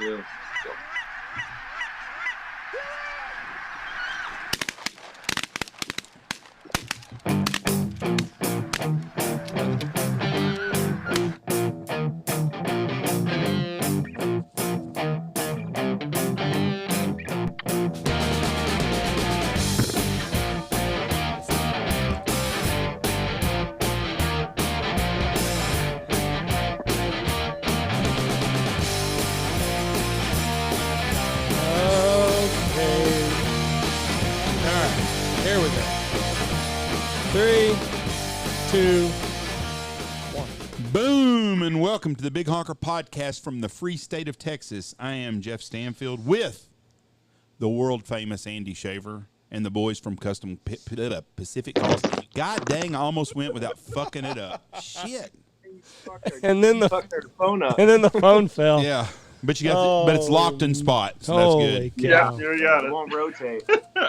Yeah. Here we go. 3, 2, 1. Boom, and welcome to the Big Honker podcast from the free state of Texas. I am Jeff Stanfield with the world-famous Andy Shaver and the boys from Custom Pacific Calls. God dang, I almost went without fucking it up. Shit. And then the phone up. And then the phone fell. Yeah, but you got, but it's locked in spot, so that's Holy good. cow. Yeah, you got it. It won't rotate.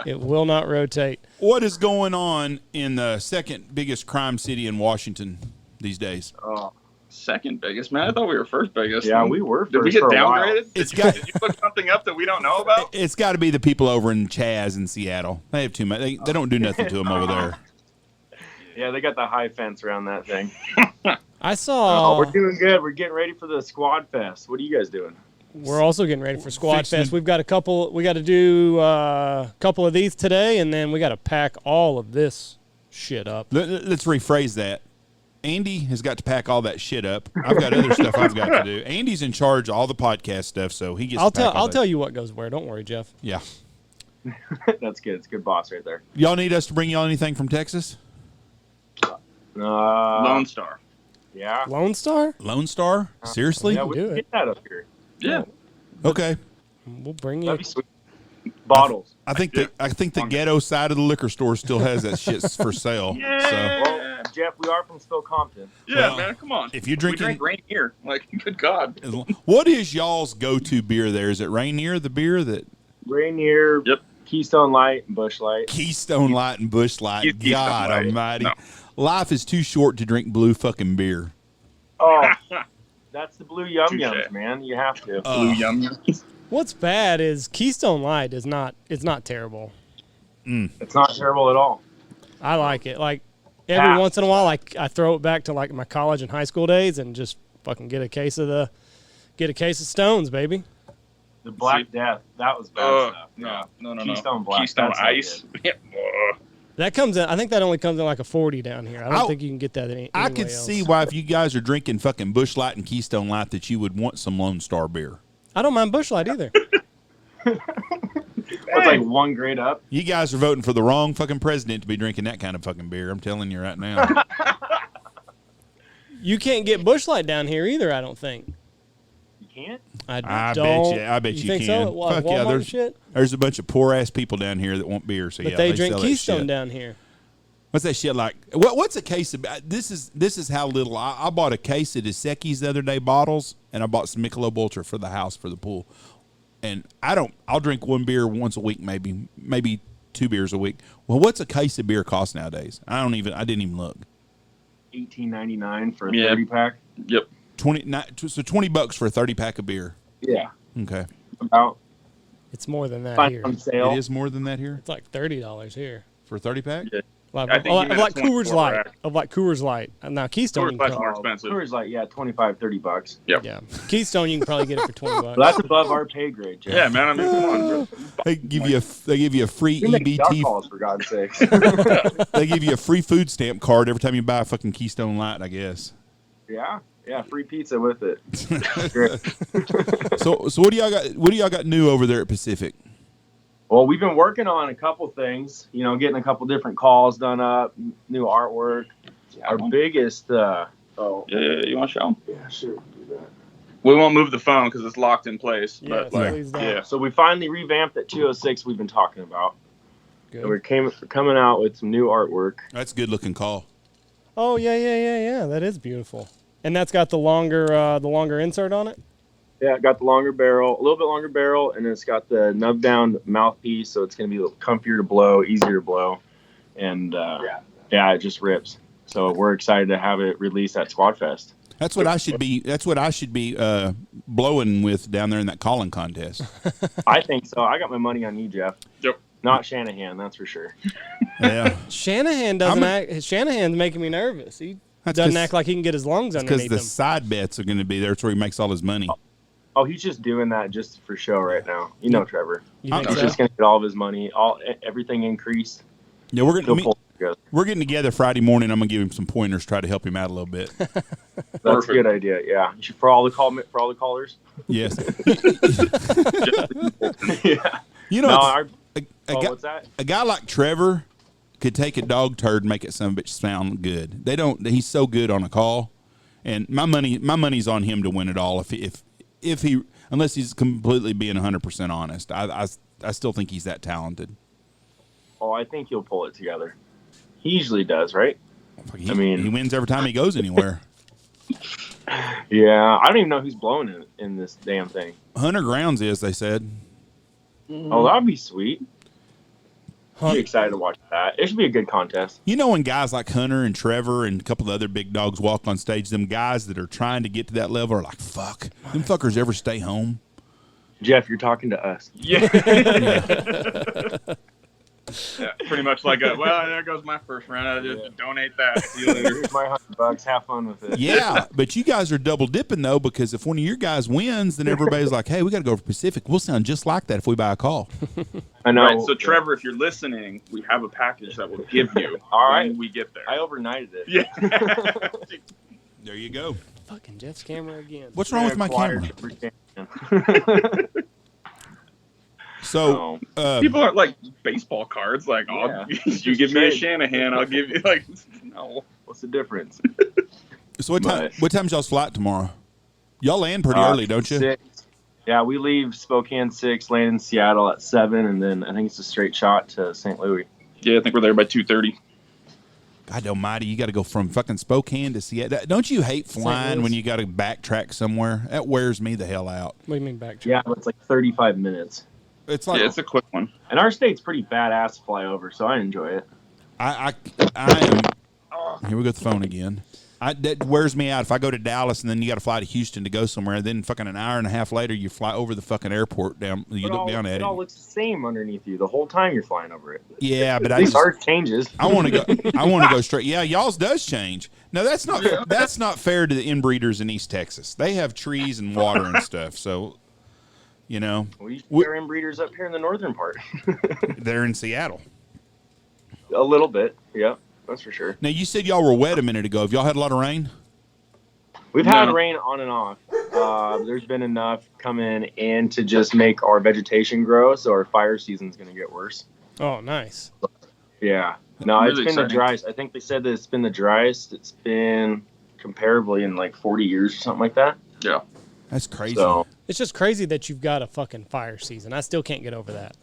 It will not rotate. What is going on in the second biggest crime city in Washington these days? Oh, second biggest, man. I thought we were first biggest. yeah, we were first. Did we get for a while. downgraded? It's did you look something up that we don't know about? It's got to be the people over in Chaz in Seattle. They have too much. They don't do nothing to them over there. Yeah, they got the high fence around that thing. I saw. We're doing good. We're getting ready for the Squad Fest. What are you guys doing? We're also getting ready for Squad Fixing- Fest. We've got a couple. We got to do a couple of these today, and then we got to pack all of this shit up. Let's rephrase that. Andy has got to pack all that shit up. I've got other stuff I've got to do. Andy's in charge of all the podcast stuff, so he gets. I'll tell you what goes where. Don't worry, Jeff. Yeah. That's good. It's a good boss right there. Y'all need us to bring y'all anything from Texas? Lone Star. Yeah. Lone Star. Lone Star? Seriously? Yeah, we do can it. get that up here. Yeah. Okay. We'll bring you. That'd be sweet. Bottles. I think the ghetto side of the liquor store still has that shit for sale. Yeah. Well, Jeff, we are from Spokane Compton. Yeah, Well, man. Come on. if you're We drinking, drink Rainier. Like, good God. what is y'all's go-to beer there? Is it Rainier, the beer that Rainier, Yep. Keystone Light, and Busch Light. Keystone Light and Busch Light? Keystone God Light. almighty. No. Life is too short to drink blue fucking beer. Oh, that's the blue Yum Touche. Yums, man. You have to. Blue Yum Yums. What's bad is Keystone Light is not. It's not terrible. It's not terrible at all. I like it. Like every once in a while, I throw it back to like my college and high school days and just fucking get a case of Stones, baby. The Black Death, that was bad stuff. No. Keystone Black. Keystone that's not Ice. good. Yeah. That comes in. I think that only comes in like a 40 down here. I don't I- think you can get that anywhere I could else. see why if you guys are drinking fucking Busch Light and Keystone Light that you would want some Lone Star beer. I don't mind Busch Light either. It's like one grade up. You guys are voting for the wrong fucking president to be drinking that kind of fucking beer. I'm telling you right now. You can't get Busch Light down here either. I don't think. You can't? I don't. bet you think can. So? What, Fuck Walmart yeah, and shit. there's a bunch of poor ass people down here that want beer. So But yeah, they drink sell that Keystone shit. down here. What's that shit like? What's a case of? This is how little I bought a case of Dos Equis the other day, bottles, and I bought some Michelob Ultra for the house for the pool. And I'll drink one beer once a week, maybe 2 beers a week. Well, what's a case of beer cost nowadays? I didn't even look. $18.99 for a Yeah. 30-pack. Yep. $20 for a 30-pack of beer. Yeah. Okay, About It's more than that find here. on sale. it is more than that here It's like $30 here. for a 30-pack. Yeah. Like, I think even like a Coors 24 Light. rack. Of like Coors Light. Now Keystone. Coors you can Light's pro- more expensive. Coors Light, yeah, $25-$30. Yep. Yeah, Keystone you can probably get it for $20. But that's above our pay grade, Jeff. Yeah, man. I mean, come on. Bro. They give you a free We make duck EBT. calls, for God's sakes. They give you a free food stamp card every time you buy a fucking Keystone Light, I guess. Yeah, free pizza with it. Great. So what do y'all got? What do y'all got new over there at Pacific? Well, we've been working on a couple things, getting a couple different calls done up, new artwork. Our biggest, Yeah, you want to show them? yeah, sure, do that. We won't move the phone because it's locked in place. Yeah, But, like, please don't. yeah. So we finally revamped that 206 we've been talking about. Good. And we're coming out with some new artwork. That's a good looking call. Oh yeah. That is beautiful. And that's got the longer insert on it. Yeah, it got the longer barrel, a little bit longer barrel, and it's got the nub down mouthpiece, so it's going to be a little comfier to blow, easier to blow, and it just rips. So we're excited to have it released at Squadfest. That's what I should be. That's what I should be blowing with down there in that calling contest. I think so. I got my money on you, Jeff. Yep. Not Shanahan, that's for sure. Yeah, Shanahan doesn't act. Shanahan's making me nervous. He doesn't act like he can get his lungs underneath him. because the side bets are going to be there. That's where he makes all his money. Oh, he's just doing that just for show right now. You know, Trevor. You think He's so? just going to get all of his money, everything increased. Yeah, we're He'll going pull it together. we're getting together Friday morning. I'm going to give him some pointers, try to help him out a little bit. That's a good idea. Yeah, you should, for all the callers. Yes. Yeah. You know, No, it's- what's that? a guy like Trevor could take a dog turd and make it some bitch sound good. They don't. He's so good on a call, and my money's on him to win it all. If he unless he's completely being 100% honest, I still think he's that talented. Oh, I think he'll pull it together. He usually does, right? I mean, he wins every time he goes anywhere. Yeah, I don't even know who's blowing in this damn thing. Hunter Grounds is, they said. Oh, that'd be sweet. Huh. I'm excited to watch that. It should be a good contest. You know, when guys like Hunter and Trevor and a couple of other big dogs walk on stage, them guys that are trying to get to that level are like, fuck, them fuckers ever stay home? Jeff, you're talking to us. Yeah. Yeah, pretty much like well, there goes my first round. I just donate that. See you later. Here's my $100. Have fun with it. Yeah, but you guys are double dipping, though, because if one of your guys wins, then everybody's like, hey, we got to go for Pacific. We'll sound just like that if we buy a call. I know. Right, so Trevor, if you're listening, we have a package that we'll give you All right. when we get there. I overnighted it. Yeah. There you go. Fucking Jeff's camera again. What's wrong with my camera? camera? So, People aren't like baseball cards. Like, Yeah. you give me a Shanahan, I'll give you like no. What's the difference? so what time's y'all's flight tomorrow? Y'all land pretty early, don't you? 6. Yeah, we leave Spokane 6, land in Seattle at 7, and then I think it's a straight shot to St. Louis. Yeah, I think we're there by 2:30. God almighty, you got to go from fucking Spokane to Seattle. Don't you hate flying when you got to backtrack somewhere? That wears me the hell out. What do you mean back? Yeah, but it's like 35 minutes. It's like Yeah, it's a quick one. And our state's pretty badass to fly over, so I enjoy it. I am. Here we go with the phone again. That wears me out. If I go to Dallas and then you got to fly to Houston to go somewhere, and then fucking an hour and a half later you fly over the fucking airport down. You look down at it it. all looks the same underneath you the whole time you're flying over it. Yeah, but At least ours changes. I want to go. I want to go straight. Yeah, y'all's does change. No, that's not. That's not fair to the inbreeders in East Texas. They have trees and water and stuff. So, you know, We used to get inbreeders up here in the northern part. they're in Seattle. A little bit, yeah, that's for sure. Now you said y'all were wet a minute ago. Have y'all had a lot of rain? We've had rain on and off. There's been enough coming in to just make our vegetation grow, so our fire season's going to get worse. Oh, nice. Yeah. No, Really it's been exciting. the driest. I think they said that it's been the driest it's been comparably in like 40 years or something like that. Yeah. That's crazy. So, It's just crazy that you've got a fucking fire season. I still can't get over that.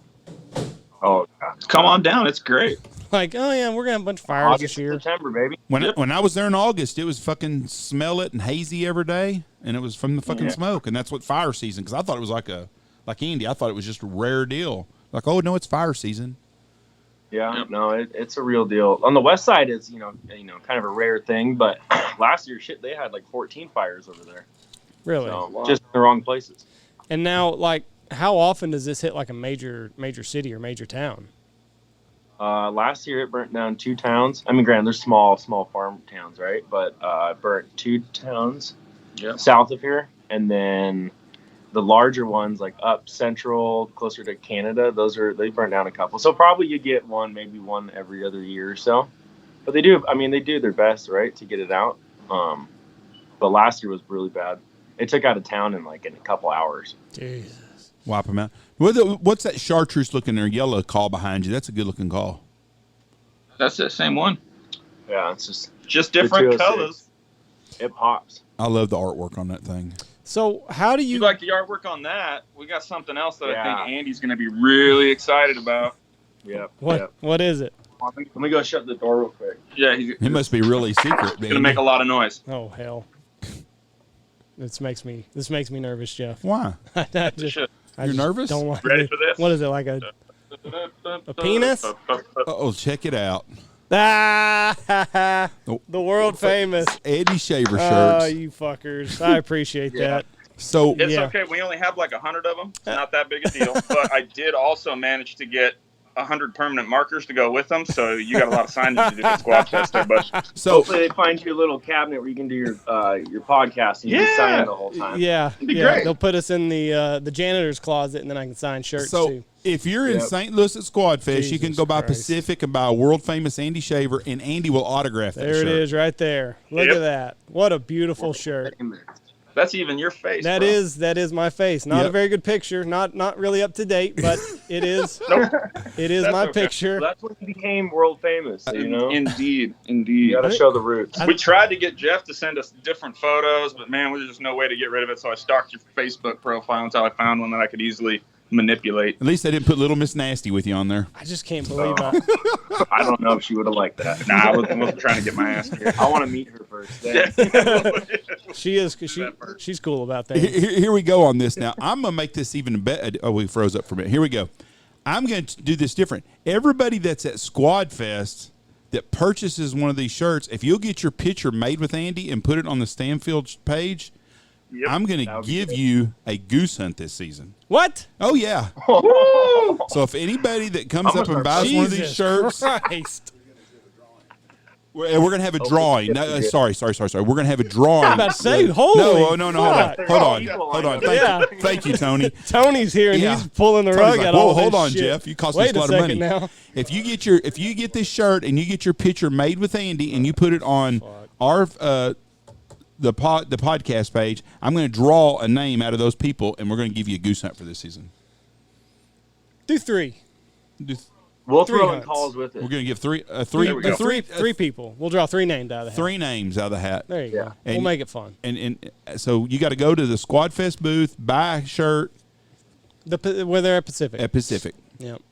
oh, God. Come on down. It's great. Like, oh yeah, we're gonna have a bunch of fires August, this year. September, baby. When I was there in August, it was fucking smell it and hazy every day, and it was from the fucking smoke, and that's what fire season. Because I thought it was like Andy. I thought it was just a rare deal. Like, oh no, it's fire season. Yeah, Yep. no, it's a real deal. On the west side, it's you know, kind of a rare thing. But last year, shit, they had like 14 fires over there. Really? So just in the wrong places. And now, like, how often does this hit like a major city or major town? Last year, it burnt down 2 towns. I mean, granted, there's small farm towns, right? But it burnt 2 towns south of here, and then the larger ones, like up central, closer to Canada, they burnt down a couple. So probably you get maybe one every other year or so. But they do their best, right, to get it out. But last year was really bad. It took out a town in a couple hours. Jesus. Wipe them out. What's that chartreuse looking there yellow call behind you? That's a good looking call. That's the same one. Yeah, it's Just the different 206. colors. It pops. I love the artwork on that thing. So how do You you? like the artwork on that? We got something else that I Yeah. think Andy's going to be really excited about. Yep. What? Yep. What is it? Let me go shut the door real quick. Yeah, he's It must be really secret. going to make a lot of noise. Oh hell. This makes me nervous, Jeff. Why? I just, Shit. I You're just nervous? Don't like Ready it. for this? What is it, like a penis? Oh, check it out. The world famous Andy Shaver Oh, shirts. you fuckers! I appreciate that. So It's Yeah. okay. We only have like 100 of them. It's not that big a deal. But I did also manage to get 100 permanent markers to go with them. So you got a lot of signage to do at Squadfest there, but Hopefully they find you a little cabinet where you can do your podcast and you can sign the whole time. Yeah, be yeah. great. They'll put us in the janitor's closet, and then I can sign shirts So too. if you're in Yep. St. Louis at Squadfest, you can Jesus go by Christ. Pacific and buy a world famous Andy Shaver, and Andy will autograph that There shirt. it is, right there. Look Yep. at that. What a beautiful shirt. that's even your face. That bro. is my face. Not a Yep. very good picture. Not really up to date, but it is. Nope. It is That's my okay. picture. That's when you became world famous, you know? Indeed. You got to show the roots. We tried to get Jeff to send us different photos, but man, there's just no way to get rid of it. So I stalked your Facebook profile until I found one that I could easily manipulate. At least they didn't put Little Miss Nasty with you on there. I just can't believe I don't know if she would have liked that. Nah, I wasn't trying to get my ass kicked. I want to meet her first. Then. she's cool about Here, things. here we go on this now. I'm going to make this even better. Oh, we froze up for a minute. Here we go. I'm going to do this different. Everybody that's at Squadfest that purchases one of these shirts, if you'll get your picture made with Andy and put it on the Stanfield page, Yep. I'm going to give you a Goose Hunt this season. What? Oh, yeah. So if anybody that comes up and buys one of these Jesus shirts, Christ. we're going to have a drawing. No, sorry. We're going to have a drawing. I'm about to say, holy No. fuck. Hold on. Thank you, Tony. Tony's here and Yeah. he's pulling the Tony's rug like, out. whoa, all hold this on, shit. Jeff. You cost Wait us a lot of money. now. If you get this shirt and you get your picture made with Andy and you put it on our the podcast page, I'm going to draw a name out of those people and we're going to give you a Goose Hunt for this season. Do three. We'll Three throw in hunts. calls with it. We're going to give three Three people. We'll draw three names out of the hat. three names out of the hat. There you go. And- We'll make it fun. And so you got to go to the Squadfest booth, buy a shirt Where they're at Pacific. at Pacific. Yep.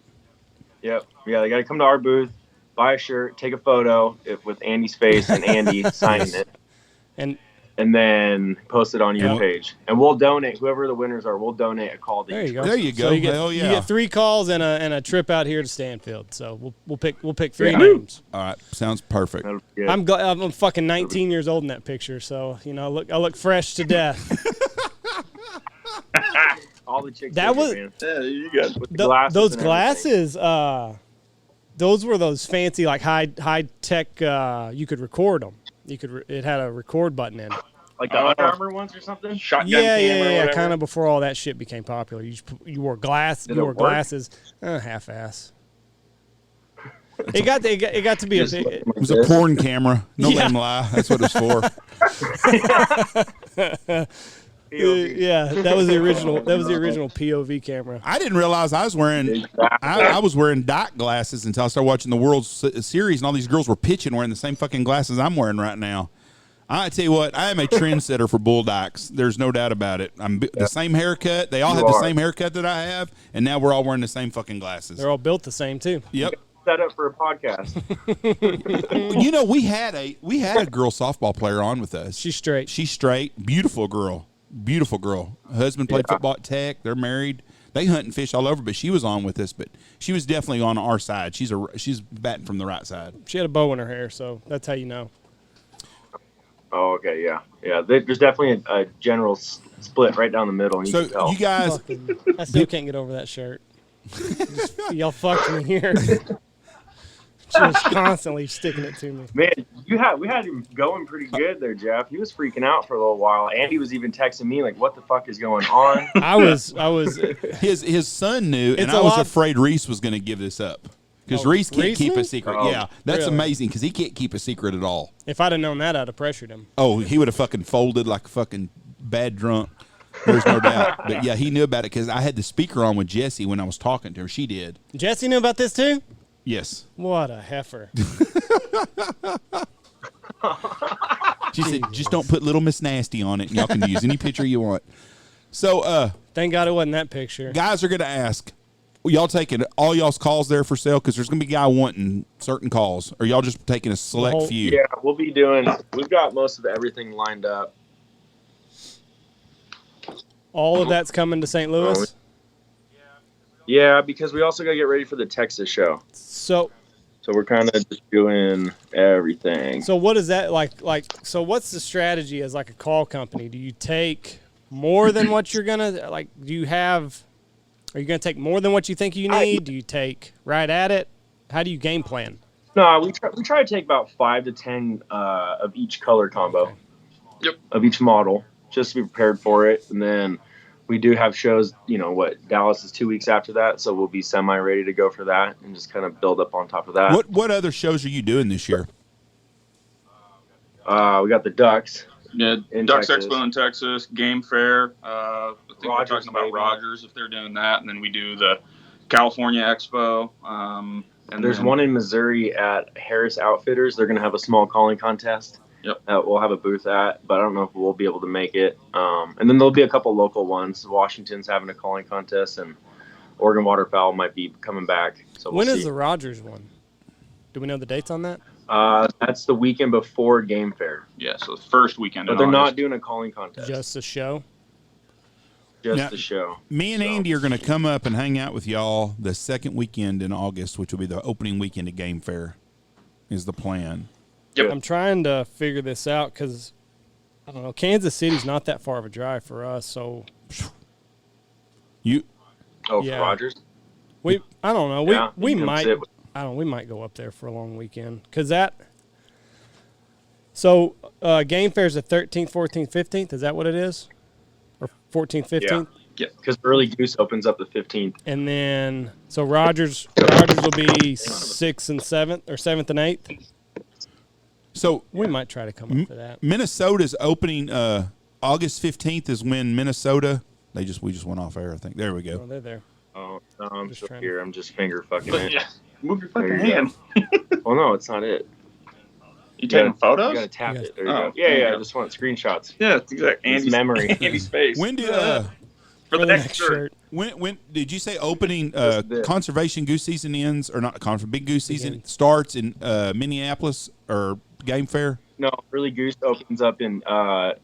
Yep. Yeah, they got to come to our booth, buy a shirt, take a photo with Andy's face and Andy signing it, And then post it on your Yep. page. And we'll donate, whoever the winners are, we'll donate a call to there each you go. There you go. So you get, Hell yeah. You get 3 calls and a trip out here to Stanfield. So we'll pick 3 Yeah. names. All right. Sounds perfect. That'll be good. I'm fucking 19 years old in that picture, so I look fresh to death. All the chicks. That was- man. Yeah, you got With the glasses Those and everything. glasses, those were those fancy like high tech. You could record them. It had a record button in it. Like the Under Armour ones or something? shotgun Yeah, camera or whatever. kind of before all that shit became popular. You wore Did it work? glasses, half ass. It got to be a. It was a porn camera. No Yeah. damn lie. That's what it's for. Yeah, that was the original. That was the original POV camera. I didn't realize I was wearing I was wearing dot glasses until I started watching the World Series, and all these girls were pitching wearing the same fucking glasses I'm wearing right now. I tell you what, I am a trendsetter for Bulldogs. There's no doubt about it. I'm the same haircut. They all You have the are. same haircut that I have, and now we're all wearing the same fucking glasses. They're all built the same too. Yep. Set up for a podcast. You know, we had a girl softball player on with us. She's straight. She's straight, beautiful girl. Husband played football at Tech. They're married. They hunt and fish all over, but she was on with us. But she was definitely on our side. She's batting from the right side. She had a bow in her hair, so that's how you know. Oh, okay, yeah. There's definitely a general split right down the middle. And you So can tell. you guys, Fucking, I still can't get over that shirt. Y'all fucked me here. Just constantly sticking it to me. Man, we had him going pretty good there, Jeff. He was freaking out for a little while. Andy was even texting me like, "What the fuck is going on?" I was. his son knew, and It's I a was lot- afraid Reese was going to give this up because Oh, Reese can't Reese keep knew? a secret. Oh, Yeah, that's really? amazing because he can't keep a secret at all. If I'd have known that, I'd have pressured him. Oh, he would have fucking folded like a fucking bad drunk. There's no doubt. But yeah, he knew about it because I had the speaker on with Jessie when I was talking to her. She did. Jesse knew about this too. Yes. What a heifer! She said, just don't put Little Miss Nasty on it, and y'all can use any picture you want. So, Thank God it wasn't that picture. guys are going to ask, y'all taking all y'all's calls there for sale? Because there's going to be a guy wanting certain calls. Or y'all just taking a select whole- few? Yeah, we've got most of everything lined up. All of that's coming to St. Louis. Yeah, because we also got to get ready for the Texas show. So So we're kind of just doing everything. So what is that like? So what's the strategy as like a call company? Do you take more than what you're gonna like? Are you gonna take more than what you think you need? Do you take right at it? How do you game plan? No, we try to take about 5 to 10 of each color combo. Okay. Yep. Of each model, just to be prepared for it. And then we do have shows, Dallas is 2 weeks after that, so we'll be semi-ready to go for that and just kind of build up on top of that. What other shows are you doing this year? We got the Ducks. Yeah, in Ducks Texas. Expo in Texas, Game Fair. I think we're Rogers, talking about maybe. Rogers if they're doing that, and then we do the California Expo. And There's one in Missouri at Harris Outfitters. They're going to have a small calling contest. Yep. We'll have a booth at, but I don't know if we'll be able to make it. And then there'll be a couple local ones. Washington's having a calling contest, and Oregon Waterfowl might be coming back. So When is the Rogers one? Do we know the dates on that? That's the weekend before Game Fair. Yeah, so the first weekend. But in they're August. not doing a calling contest. Just a show. Just Now, the show. Me and Andy are going to come up and hang out with y'all the second weekend in August, which will be the opening weekend at Game Fair, is the plan. Yep. I'm trying to figure this out because I don't know. Kansas City's not that far of a drive for us, so You Oh, Yeah. for Rogers? I don't know. Yeah, We you can might. sit with- We might go up there for a long weekend because that. So Game Fair's the 13th, 14th, 15th. Is that what it is? Or 14th, 15th? Yeah, because Early Goose opens up the 15th. And then so Rogers will be 6th and 7th or 7th and 8th. so We might try to come up for that. Minnesota's opening August 15th is when Minnesota. We just went off air. I think there we Oh, go. they're there. Oh, no, I'm Just still trying here. I'm just finger fucking But, it. yeah, move your There fucking you hand. Well, no, it's not it. You taking You photos? gotta tap You it. There you Oh, go. Yeah, there you I go. just want screenshots. Yeah, it's exactly. It's Andy's memory. Andy's face. When did for the next shirt? when did you say opening Just this. conservation goose season ends or not big goose season Begins. starts in Minneapolis or Game Fair? No, Early Goose opens up in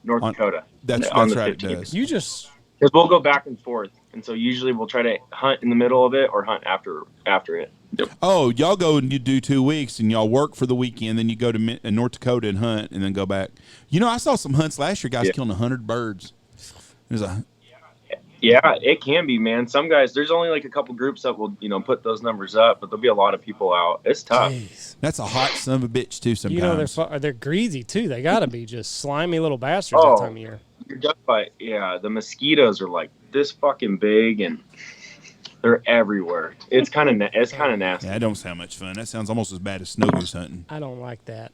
North Dakota. That's on the right. It 15th. does. You just Because we'll go back and forth, and so usually we'll try to hunt in the middle of it or hunt after it. Oh, y'all go and you do 2 weeks and y'all work for the weekend, then you go to North Dakota and hunt and then go back. I saw some hunts last year, guys killing 100 birds. There's a Yeah, it can be, man. Some guys, there's only like a couple groups that will, put those numbers up, but there'll be a lot of people out. It's tough. jeez. that's a hot son of a bitch too. Sometimes They're greasy too. They gotta be just slimy little bastards Oh. that time of year. You're duck bite. Yeah, the mosquitoes are like this fucking big, and they're everywhere. It's kind of nasty. yeah, that don't sound much fun. That sounds almost as bad as snow goose hunting. I don't like that.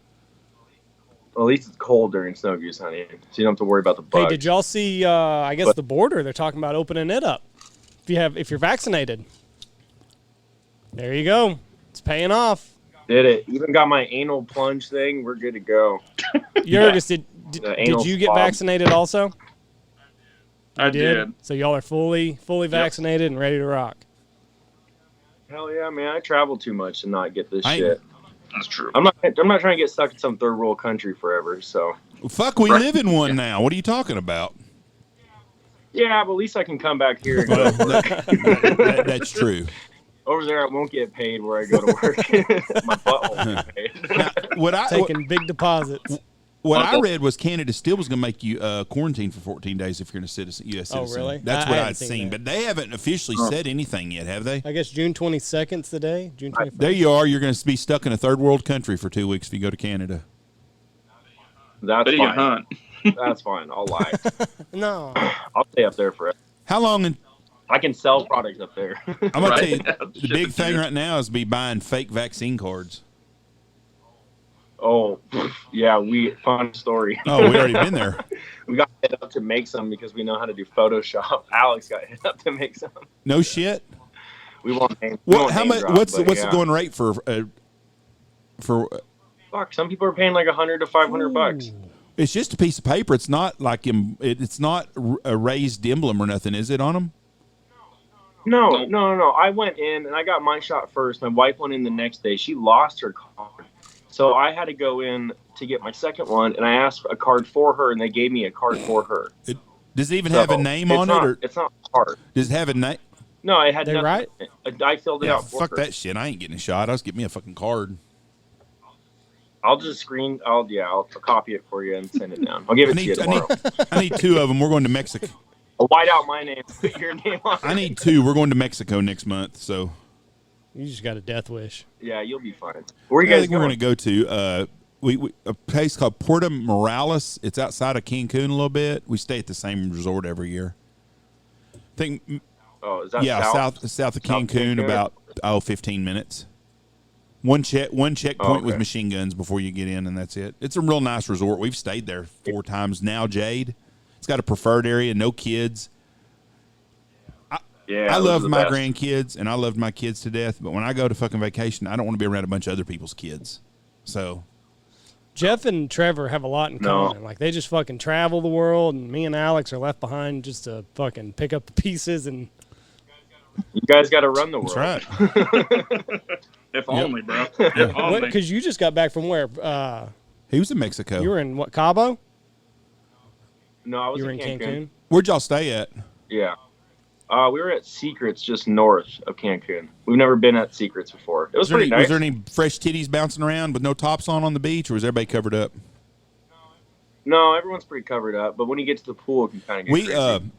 Well, at least it's cold during snow goose hunting, so you don't have to worry about the Hey, bugs. did y'all see? I guess the border. They're talking about opening it up. If you're vaccinated, there you go. It's paying off. Did it? Even got my anal plunge thing. We're good to go. Yerges, did The anal you get swab. vaccinated also? I You did. So y'all are fully vaccinated and ready to rock. Hell yeah, man! I travel too much to not get this I- shit. That's true. I'm not trying to get stuck in some third world country forever. So Fuck, we Right. live in one now. What are you talking about? yeah, but at least I can come back here and go Well, to work. that's true. Over there, I won't get paid where I go to work. My butt won't get paid. Now, Taking big deposits. what I read was Canada still was going to make you quarantine for 14 days if you're a citizen, U.S. Oh, citizen. really? That's I what hadn't I'd seen seen, that. but they haven't officially said anything yet, have they? I guess June 22nd's the day. June 21st. There you are. You're going to be stuck in a third world country for 2 weeks if you go to Canada. That's But you fine. hunt. That's fine. I'll lie. No. I'll stay up there forever. How long? I can sell products up there. I'm going to Right. tell you, the Ship big it thing to you. right now is be buying fake vaccine cards. Oh, yeah. Fun story. Oh, we already been there. We got hit up to make some because we know how to do Photoshop. Alex got hit up to make some. No shit. We won't name. What? How much? What's the yeah. going rate for? Fuck, some people are paying like $100 to $500. It's just a piece of paper. It's not like it's not a raised emblem or nothing, is it on them? No. I went in and I got my shot first. My wife went in the next day. She lost her card. So I had to go in to get my second one, and I asked for a card for her, and they gave me a card for her. Does it even have a name on it, or It's not hard. does it have a name? No, it had They nothing. right? I filled it Yeah, out for fuck her. that shit. I ain't getting a shot. I'll just get me a fucking card. I'll copy it for you and send it down. I'll give it to you tomorrow. I need 2 of them. We're going to Mexico. I'll white out my name, put your name on it. I need 2. We're going to Mexico next month, so. You just got a death wish. Yeah, you'll be fine. Where are you I guys think we're going? going to go to a place called Puerto Morales. It's outside of Cancun a little bit. We stay at the same resort every year. I think. Oh, is that south of Cancun, about 15 minutes. One checkpoint with machine guns before you get in, and that's it. It's a real nice resort. We've stayed there 4 times now. Jade, it's got a preferred area, no kids. I love my grandkids, and I loved my kids to death. But when I go to fucking vacation, I don't want to be around a bunch of other people's kids. So, Jeff and Trevor have a lot in common. Like they just fucking travel the world, and me and Alex are left behind just to fucking pick up the pieces. And you guys got to run the world. That's right. If only, bro. If only. Because you just got back from where? He was in Mexico. You were in what? Cabo? No, I was You were in in Cancun. Where'd y'all stay at? Yeah. We were at Secrets just north of Cancun. We've never been at Secrets before. It was pretty nice. Was there any fresh titties bouncing around with no tops on the beach, or was everybody covered up? No, everyone's pretty covered up. But when you get to the pool, it can kind of get crazy.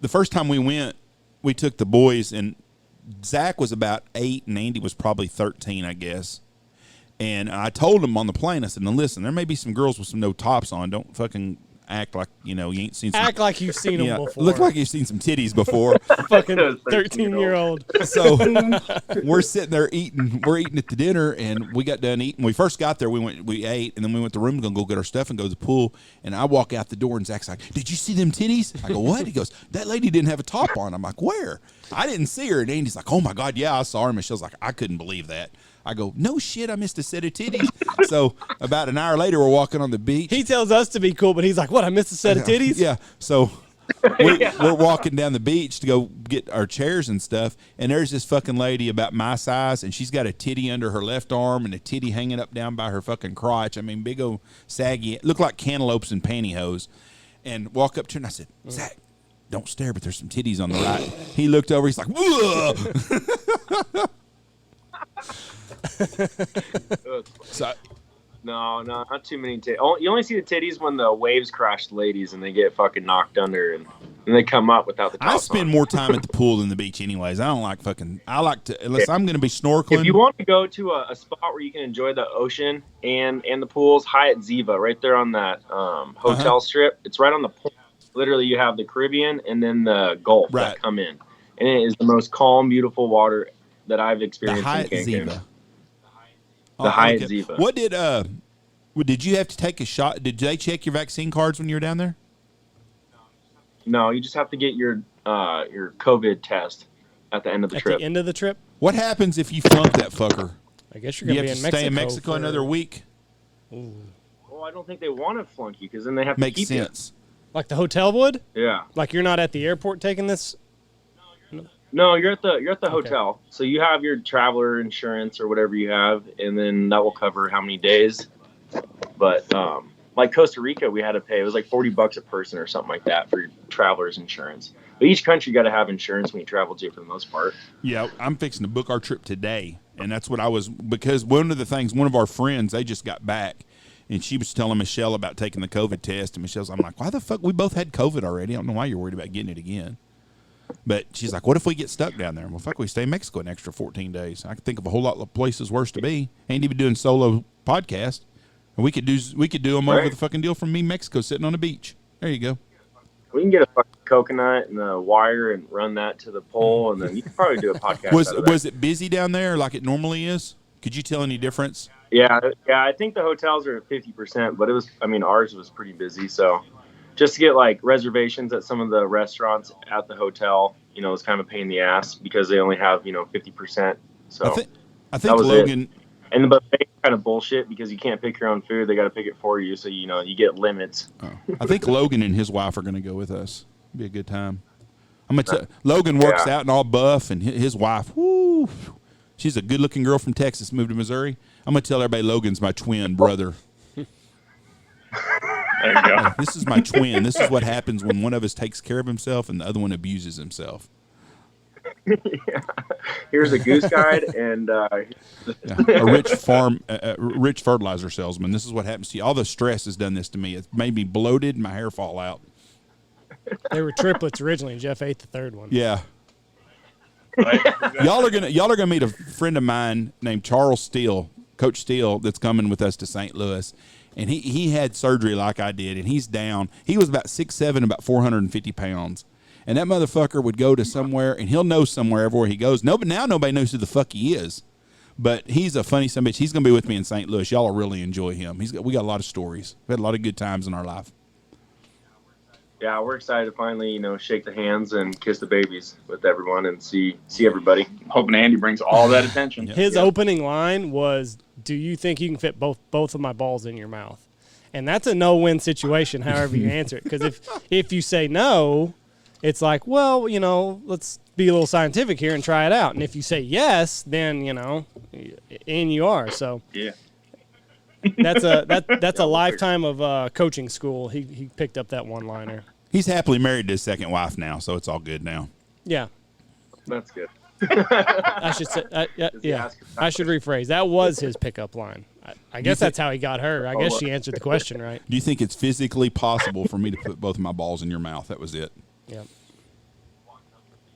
The first time we went, we took the boys, and Zach was about 8, and Andy was probably 13, I guess. And I told him on the plane, I said, "Now listen, there may be some girls with some no tops on. Don't fucking act like you ain't seen some, Act like you've seen them before. Look like you've seen some titties before." Fucking 13-year-old. So we're sitting there eating. We're eating at the dinner, and we got done eating. We first got there, we ate, and then we went to the room to go get our stuff and go to the pool. And I walk out the door, and Zach's like, "Did you see them titties?" I go, "What?" He goes, "That lady didn't have a top on." I'm like, "Where?" I didn't see her. And Andy's like, "Oh my God, yeah, I saw her." Michelle's like, "I couldn't believe that." I go, "No shit, I missed a set of titties." So about an hour later, we're walking on the beach. He tells us to be cool, but he's like, "What? I missed a set of titties?" Yeah. So we're walking down the beach to go get our chairs and stuff, and there's this fucking lady about my size, and she's got a titty under her left arm and a titty hanging up down by her fucking crotch. I mean, big old saggy, look like cantaloupes and pantyhose. And walk up to her, and I said, "Zach, don't stare, but there's some titties on the right." He looked over, he's like, "Whoa." So, No, not too many titties. You only see the titties when the waves crash the ladies and they get fucking knocked under and they come up without the tops I spend on. more time at the pool than the beach anyways. I like to, unless I'm going to be snorkeling. If you want to go to a spot where you can enjoy the ocean and the pools, Hyatt Ziva, right there on that hotel strip. It's right on the point. Literally, you have the Caribbean and then the Gulf that come in. And it is the most calm, beautiful water that I've experienced the Hyatt in Cancun. Ziva. The Hyatt Ziva. What did you have to take a shot? Did they check your vaccine cards when you were down there? No, you just have to get your COVID test at the end of the trip. At the end of the trip? What happens if you flunk that fucker? I guess you're going to be in Mexico. Stay in Mexico another week? Well, I don't think they want to flunk you because then they have to keep Makes sense. Like the hotel would? Yeah. Like you're not at the airport taking this? No, you're at the hotel. So you have your traveler insurance or whatever you have, and then that will cover how many days. But like Costa Rica, we had to pay. It was like $40 a person or something like that for your traveler's insurance. But each country got to have insurance when you travel to, for the most part. Yeah, I'm fixing to book our trip today, and that's what I was, because one of our friends, they just got back, and she was telling Michelle about taking the COVID test, and I'm like, why the fuck? We both had COVID already. I don't know why you're worried about getting it again. But she's like, what if we get stuck down there? Well, fuck, we stay in Mexico an extra 14 days. I could think of a whole lot of places worse to be. Ain't even doing solo podcast. And we could do them over the fucking deal from me, Mexico, sitting on the beach. There you go. We can get a fucking coconut and a wire and run that to the pole, and then you can probably do a podcast. Was it busy down there like it normally is? Could you tell any difference? Yeah. I think the hotels are at 50%, but ours was pretty busy. So just to get like reservations at some of the restaurants at the hotel, it's kind of a pain in the ass because they only have 50%. So I think Logan. And the buffet is kind of bullshit because you can't pick your own food. They got to pick it for you, so you get limits. I think Logan and his wife are going to go with us. It'll be a good time. I'm gonna tell Logan works out and all buff, and his wife, whoo, she's a good-looking girl from Texas, moved to Missouri. I'm gonna tell everybody Logan's my twin brother. There you go. This is my twin. This is what happens when one of us takes care of himself and the other one abuses himself. Yeah. Here's a goose guide and A rich fertilizer salesman. This is what happens to you. All the stress has done this to me. It's made me bloated and my hair fall out. They were triplets originally. Jeff ate the third one. Yeah. Right? Y'all are gonna meet a friend of mine named Charles Steele, Coach Steele, that's coming with us to St. Louis. And he had surgery like I did, and he's down. He was about 6'7", about 450 pounds. And that motherfucker would go to somewhere, and he'll know somewhere everywhere he goes. No, but now nobody knows who the fuck he is. But he's a funny son of a bitch. He's going to be with me in St. Louis. Y'all will really enjoy him. We got a lot of stories. We had a lot of good times in our life. yeah, we're excited to finally, shake the hands and kiss the babies with everyone and see everybody. Hoping Andy brings all that attention. His opening line was, "Do you think you can fit both of my balls in your mouth?" And that's a no-win situation, however you answer it. Because if you say no, it's like, well, let's be a little scientific here and try it out. And if you say yes, then in you are. So Yeah. that's a lifetime of coaching school. He picked up that one-liner. He's happily married to his second wife now, so it's all good now. Yeah. That's good. I should say, yeah. I should rephrase. That was his pickup line. I guess that's how he got her. I guess she answered the question right. Do you think it's physically possible for me to put both of my balls in your mouth? That was it. Yeah.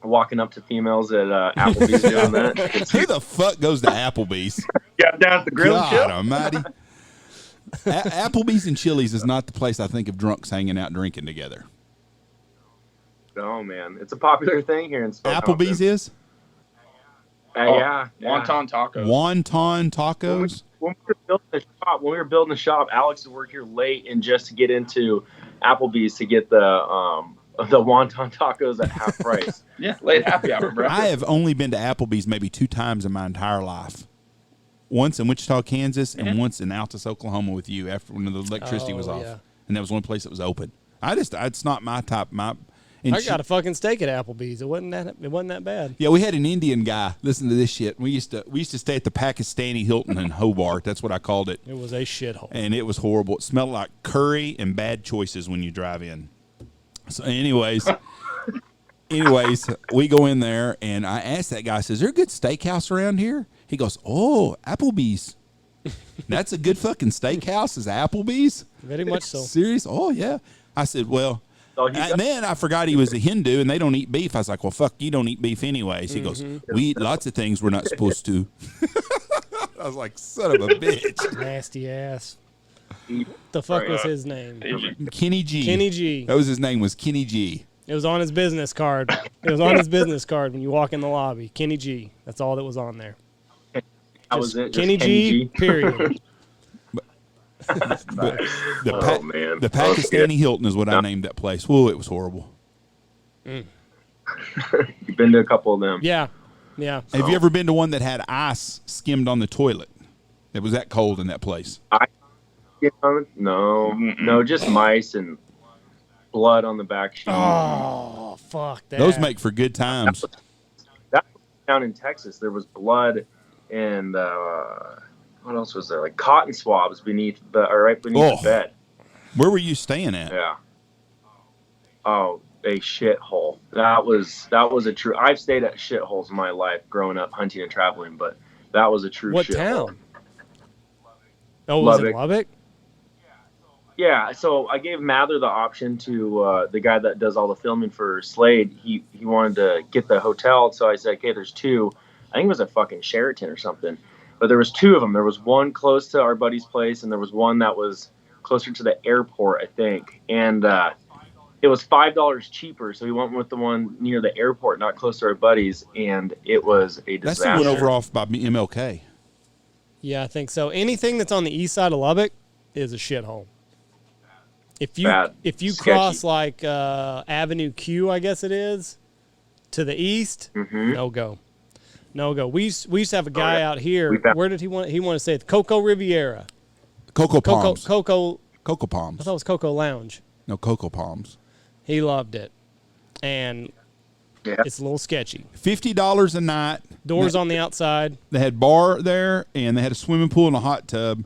Walking up to females at Applebee's doing that. Who the fuck goes to Applebee's? Yeah, down at the grill and God chill. almighty. Applebee's and Chili's is not the place I think of drunks hanging out drinking together. Oh man, it's a popular thing here in Spokane. Applebee's is? Yeah. Wonton tacos. Wonton tacos? When we were building the shop, Alex would work here late and just to get into Applebee's to get the wonton tacos at half price. Yeah, late happy hour, bro. I have only been to Applebee's maybe 2 times in my entire life. Once in Wichita, Kansas, and once in Altus, Oklahoma with you after when the electricity was off. Yeah. And that was the only place that was open. It's not my type. I got a fucking steak at Applebee's. It wasn't that bad. Yeah, we had an Indian guy. Listen to this shit. We used to stay at the Pakistani Hilton in Hobart. That's what I called it. It was a shithole. And it was horrible. It smelled like curry and bad choices when you drive in. So anyways, we go in there, and I asked that guy, I says, is there a good steakhouse around here? He goes, oh, Applebee's. That's a good fucking steakhouse is Applebee's? Very much so. Serious? Oh, yeah. I said, well, and then I forgot he was a Hindu, and they don't eat beef. I was like, well, fuck, you don't eat beef anyways. He goes, we eat lots of things we're not supposed to. I was like, son of a bitch. Nasty ass. The fuck was his name? Kenny G. Kenny G. That was his name, was Kenny G. It was on his business card. It was on his business card when you walk in the lobby. Kenny G. That's all that was on there. That was it. Kenny G. Period. The Pakistani Hilton is what I named that place. Whoa, it was horrible. You've been to a couple of them. Yeah. Yeah. Have you ever been to one that had ice skimmed on the toilet? It was that cold in that place. No, just mice and blood on the back sheet. Oh, fuck that. Those make for good times. That was down in Texas. There was blood and what else was there? Like cotton swabs right beneath the bed. Where were you staying at? Yeah. Oh, a shithole. That was a true. I've stayed at shitholes in my life growing up hunting and traveling, but that was a true. What shithole. town? Oh, was it Lubbock? Yeah, so I gave Mather the option to the guy that does all the filming for Slade. He wanted to get the hotel, so I said, okay, there's 2. I think it was a fucking Sheraton or something. But there was 2 of them. There was one close to our buddy's place, and there was one that was closer to the airport, I think. And it was $5 cheaper, so we went with the one near the airport, not close to our buddies, and it was a disaster. That's the one over off by MLK. Yeah, I think so. Anything that's on the east side of Lubbock is a shithole. If you cross like Avenue Q, I guess it is, to the east, no go. We used to have a guy out here. Where did he want? He wanted to say it. Coco Riviera. Coco Palms. Coco Palms. I thought it was Coco Lounge. No, Coco Palms. He loved it, and it's a little sketchy. $50 a night. Doors on the outside. They had bar there, and they had a swimming pool and a hot tub.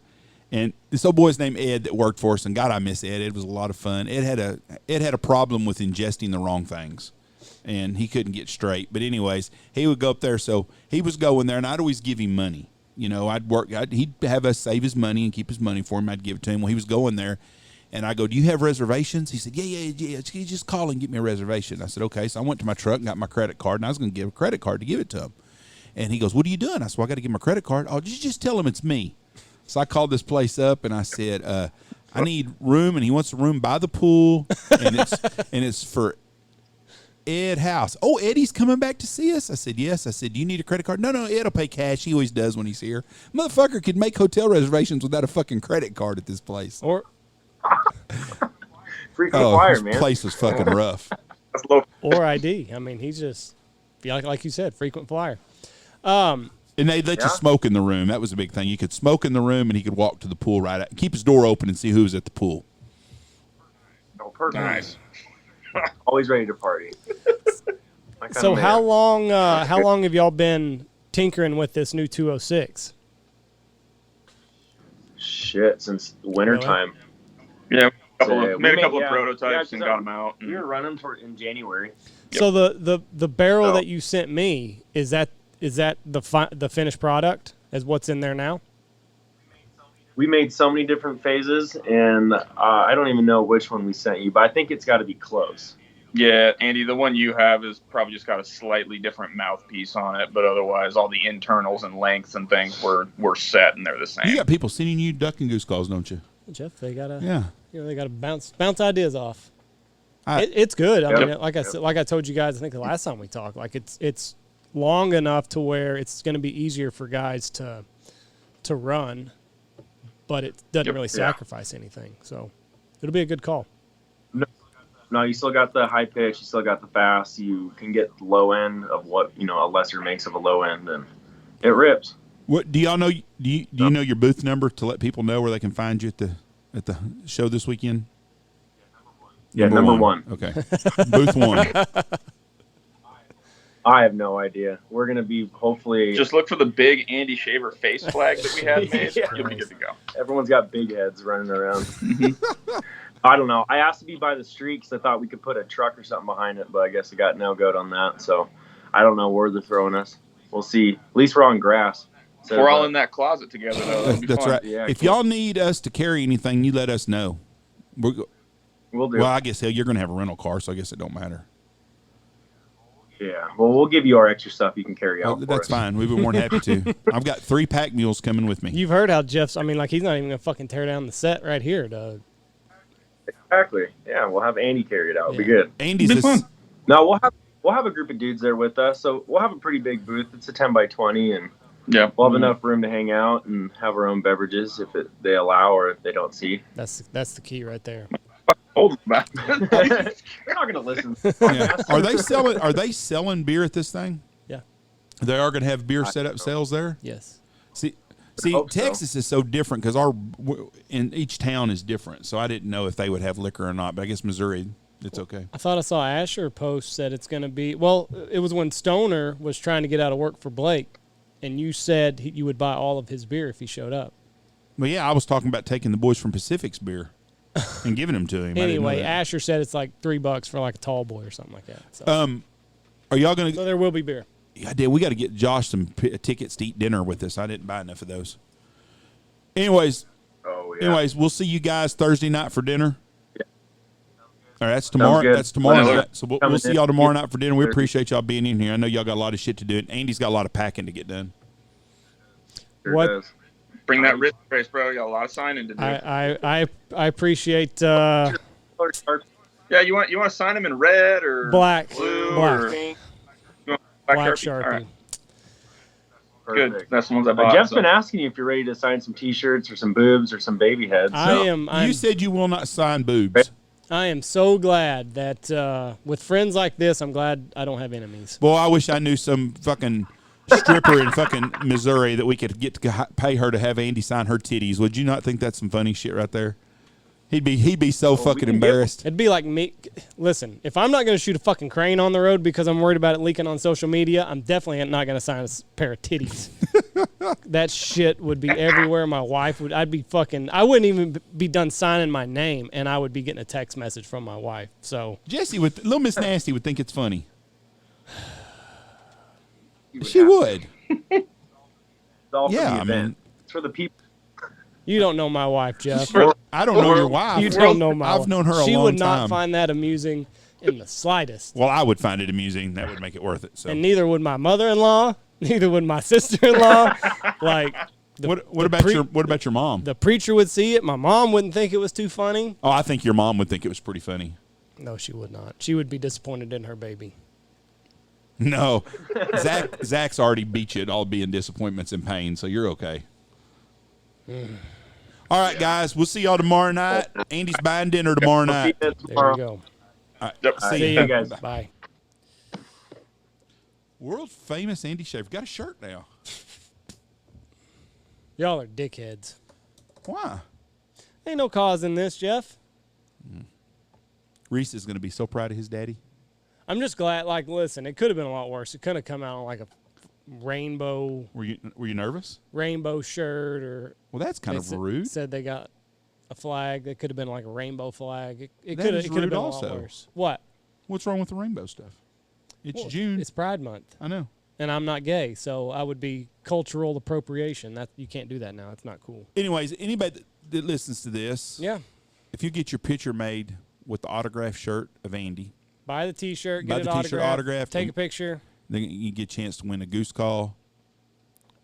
And this old boy's named Ed that worked for us, and God, I miss Ed. It was a lot of fun. Ed had a problem with ingesting the wrong things, and he couldn't get straight. But anyways, he would go up there. So he was going there, and I'd always give him money. You know, he'd have us save his money and keep his money for him. I'd give it to him. Well, he was going there, and I go, "Do you have reservations?" He said, "Yeah. Just call and get me a reservation." I said, "Okay." So I went to my truck and got my credit card, and I was going to give a credit card to give it to him. And he goes, "What are you doing?" I said, "Well, I got to give him a credit card." "Oh, just tell him it's me." So I called this place up, and I said, "I need room," and he wants a room by the pool, and it's for Ed House. "Oh, Eddie's coming back to see us?" I said, "Yes." I said, "Do you need a credit card?" No, Ed'll pay cash. He always does when he's here. Motherfucker could make hotel reservations without a fucking credit card at this place. Or Freaking flyer, this man. place was fucking rough. That's low. or ID. I mean, he's just like you said, frequent flyer. And they let you smoke in the room. That was a big thing. You could smoke in the room, and he could walk to the pool right out. Keep his door open and see who was at the pool. Oh, perfect. Nice. Always ready to party. So how long have y'all been tinkering with this new 206? Shit, since wintertime. Yeah, So, made a couple yeah, of prototypes yeah, and got them out. We were running in January. So the barrel Oh. that you sent me, is that the finished product as what's in there now? We made so many different phases, and I don't even know which one we sent you, but I think it's got to be close. Yeah, Andy, the one you have is probably just got a slightly different mouthpiece on it, but otherwise all the internals and lengths and things were set and they're the same. You got people sending you duck and goose calls, don't you? Jeff, they gotta Yeah. they gotta bounce ideas off. I- It's good. I Yep. mean, like I said, like I told you guys, I think the last time we talked, like it's long enough to where it's going to be easier for guys to run, but it doesn't really sacrifice anything. So it'll be a good call. No, you still got the high pitch, you still got the fast, you can get the low end of what, a lesser makes of a low end, and it rips. What do y'all know? Do you know your booth number to let people know where they can find you at the show this weekend? Yeah, number one. Okay, booth 1. I have no idea. We're going to be hopefully... Just look for the big Andy Shaver face flag that we had made. Yeah. You'll be good to go. Everyone's got big heads running around. I don't know. I asked to be by the street because I thought we could put a truck or something behind it, but I guess it got no-goat on that. So I don't know where they're throwing us. We'll see. At least we're on grass. So, We're all in that closet together, though. That'll be That's fun. right. Yeah, If cool. y'all need us to carry anything, you let us know. We'll do. Well, I guess you're going to have a rental car, so I guess it don't matter. Yeah. Well, we'll give you our extra stuff you can carry out for That's us. fine. We've been more than happy to. I've got 3 pack mules coming with me. You've heard how Jeff's. I mean, like he's not even gonna fucking tear down the set right here, Doug. Exactly. Yeah, we'll have Andy carry it out. It'll be Yeah. good. Andy's Be this, fun. No, we'll have a group of dudes there with us, so we'll have a pretty big booth. It's a 10 by 20, and Yeah. we'll have enough room to hang out and have our own beverages if they allow or if they don't see. That's the key right there. Hold back. They're not gonna listen. yeah. Are they selling beer at this thing? Yeah. They are going to have beer I set up think so. sales there? Yes. See, hope so. Texas is so different because in each town is different. So I didn't know if they would have liquor or not, but I guess Missouri, it's okay. I thought I saw Asher post that it's gonna be. Well, it was when Stoner was trying to get out of work for Blake, and you said you would buy all of his beer if he showed up. But yeah, I was talking about taking the boys from Pacific's beer and giving them to him. I didn't know Anyway, that. Asher said it's like $3 for like a tall boy or something like that. So, Are y'all going so to? there will be beer. Yeah, dude, we got to get Josh some tickets to eat dinner with us. I didn't buy enough of those. Anyways, we'll see you guys Thursday night for dinner. Yeah. All right, that's tomorrow. good. That's tomorrow Sounds night. good. So we'll Coming see in. y'all tomorrow night for dinner. We Thursday. appreciate y'all being in here. I know y'all got a lot of shit to do. Andy's got a lot of packing to get done. Sure What- does. Bring that wrist brace, bro. You got a lot of signing to do. I appreciate Yeah, you want to sign him in red or black, blue black, or Pink. black Sharpie? Sharpie. All right, good. Perfect. That's the ones I bought. Jeff's so. been asking you if you're ready to sign some T-shirts or some boobs or some baby heads. I'm You said you will not sign boobs. I am so glad that with friends like this, I'm glad I don't have enemies. Boy, I wish I knew some fucking stripper in fucking Missouri that we could get to pay her to have Andy sign her titties. Would you not think that's some funny shit right there? He'd be so fucking can get- embarrassed. It'd be like me. Listen, if I'm not going to shoot a fucking crane on the road because I'm worried about it leaking on social media, I'm definitely not going to sign a pair of titties. That shit would be everywhere. My wife would. I wouldn't even be done signing my name, and I would be getting a text message from my wife. So Jesse would, Little Miss Nasty would think it's funny. She would. It's all for Yeah, the I event. mean, It's for the people. You don't know my wife, Jeff. I don't know your wife. You don't know my wife. I've known her a long time. She would not find that amusing in the slightest. Well, I would find it amusing. That would make it worth it. So. And neither would my mother-in-law. Neither would my sister-in-law. Like, what about your mom? The preacher would see it. My mom wouldn't think it was too funny. Oh, I think your mom would think it was pretty funny. No, she would not. She would be disappointed in her baby. No, Zach's already beat you at all being disappointments and pain, so you're okay. All right, guys, we'll see y'all tomorrow night. Andy's buying dinner tomorrow night. There we go. All right, Yep. see you you guys. Bye. World famous Andy Schaefer got a shirt now. Y'all are dickheads. Why? Ain't no cause in this, Jeff. Reese is going to be so proud of his daddy. I'm just glad. Like, listen, it could have been a lot worse. It could have come out on like a rainbow Were you nervous? shirt, or Well, that's kind of rude. Said they got a flag that could have been like a rainbow flag. It That could is have rude been also. a lot worse. What? What's wrong with the rainbow stuff? It's Well, June. It's Pride Month, I know. and I'm not gay, so I would be cultural appropriation. That you can't do that now. It's not cool. Anyways, anybody that listens to this, Yeah. if you get your picture made with the autographed shirt of Andy, Buy the T-shirt, Buy get the it T-shirt autographed, autographed, take a and- picture, then you get a chance to win a goose call.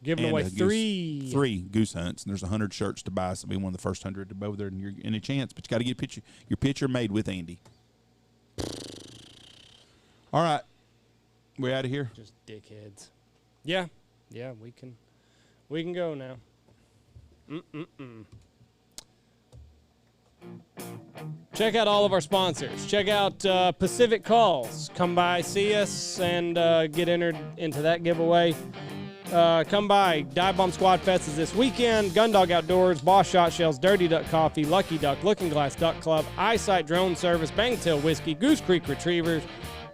giving and away a goose- three. Goose Hunts, and there's 100 shirts to buy, so be one of the first 100 to go there, and you're in a chance. But you got to get your picture made with Andy. All right, we're out of here. Just dickheads. Yeah, we can go now. Check out all of our sponsors. Check out Pacific Calls. Come by, see us, and get entered into that giveaway. Come by. Dive Bomb Squadfest is this weekend. Gundog Outdoors, Boss Shot Shells, Dirty Duck Coffee, Lucky Duck, Looking Glass Duck Club, Eyesight Drone Service, Bangtail Whiskey, Goose Creek Retrievers,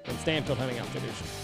and Stanfield Hunting Outfitters.